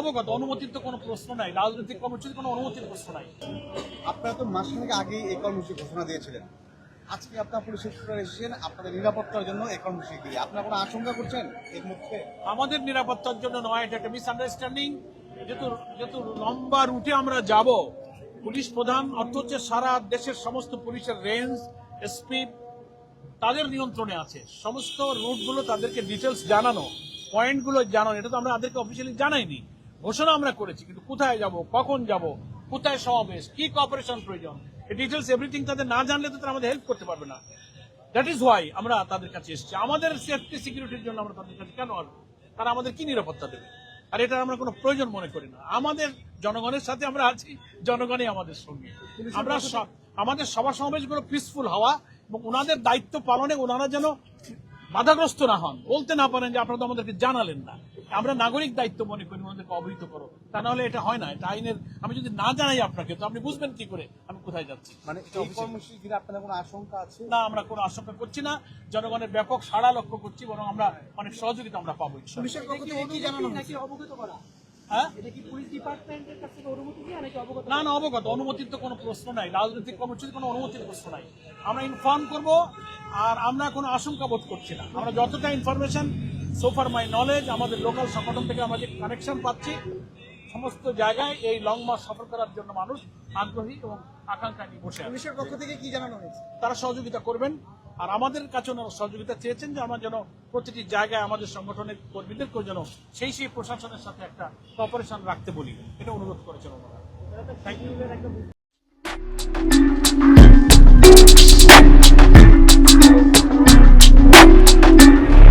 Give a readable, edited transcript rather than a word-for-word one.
অবগত, অনুমতির তো কোনো প্রশ্ন নাই, রাজনৈতিক কর্মসূচির কোনো অনুমতির প্রশ্ন নাই। আপনারা তো মাসখানেক আগেই এই কর্মসূচি ঘোষণা দিয়েছিলেন, আজকে আপনার পুলিশের সূত্রে এসেছেন আপনাদের নিরাপত্তার জন্য এই কর্মসূচি দিয়ে, আপনারা কোনো আশঙ্কা করছেন এর মধ্যে? আমাদের নিরাপত্তার জন্য নয়, এটা একটা মিসআন্ডারস্ট্যান্ডিং। যেহেতু লম্বা রুটে আমরা যাব, পুলিশ প্রধান অর্থ হচ্ছে সারা দেশের সমস্ত পুলিশের রেঞ্জ, এসপি তাদের নিয়ন্ত্রণে আছে, সমস্ত রুটগুলো তাদেরকে ডিটেলস জানানো, পয়েন্টগুলো জানানো, এটা তো আমরা তাদেরকে অফিসিয়ালি জানাইনি। ঘোষণা আমরা করেছি, কিন্তু কোথায় যাব, কখন যাব, কোথায় সমাবেশ, কি কপারেশন প্রয়োজন, এই ডিটেলস এভরিথিং তাদের না জানলে তো তারা আমাদের হেল্প করতে পারবে না। দ্যাট ইজ ওয়াই আমরা তাদের কাছে এসেছি। আমাদের সেফটি সিকিউরিটির জন্য আমরা তাদের কাছে কেন আসবো? তারা আমাদের কি নিরাপত্তা দেবে? আর এটা আমরা কোনো প্রয়োজন মনে করি না। আমাদের জনগণের সাথে আমরা আছি, জনগণই আমাদের সঙ্গে। আমরা আমাদের সভা সমাবেশগুলো পিসফুল হওয়া এবং ওনাদের দায়িত্ব পালনে ওনারা যেন বাধাগ্রস্ত না হন, বলতে না পারেন যে আপনারা তো আমাদেরকে জানালেন না। আমরা নাগরিক দায়িত্ব মনে করি ওনাদেরকে অবহিত করো, তা না হলে এটা হয় না। এটা আইনের, আমি যদি না জানাই আপনাকে তো আপনি বুঝবেন কি করে আমি কোথায় যাচ্ছি? মানে এই কর্মসূচি ঘিরে আপনাদের কোনো আশঙ্কা আছে? না, আমরা কোনো আশঙ্কা করছি না, জনগণের ব্যাপক সাড়া লক্ষ্য করছি, বরং আমরা অনেক সহযোগিতা আমরা পাবো। পুলিশের পক্ষ থেকে কি জানানো হয়েছে? হ্যাঁ, এটা কি পুলিশ ডিপার্টমেন্টের কাছ থেকে অনুমতি দিয়ে নাকি অবগত? না না, অবগত, অনুমতির তো কোনো প্রশ্ন নাই, রাজনৈতিক কর্মসূচির কোনো অনুমতির প্রশ্ন নাই। আমরা ইনফর্ম করব, আর আমরা কোনো আশঙ্কা বোধ করছি না। আমরা যতটা ইনফরমেশন, সোফার মাই নলেজ, আমাদের লোকাল সংগঠন থেকে আমরা যে কানেকশন পাচ্ছি, সমস্ত জায়গায় এই লং মার্চ সফর করার জন্য মানুষ আগ্রহী এবং আকাঙ্ক্ষা নিয়ে বসে আছে। পুলিশের পক্ষ থেকে কি জানানো হয়েছে? তারা সহযোগিতা করবেন, আর আমাদের কাছে ওনারা সহযোগিতা চেয়েছেন যে আমরা যেন প্রতিটি জায়গায় আমাদের সংগঠনের কর্মীদেরকেও যেন সেই প্রশাসনের সাথে একটা কোঅপারেশন রাখতে বলি, এটা অনুরোধ করেছেন ওনারা। Thank you.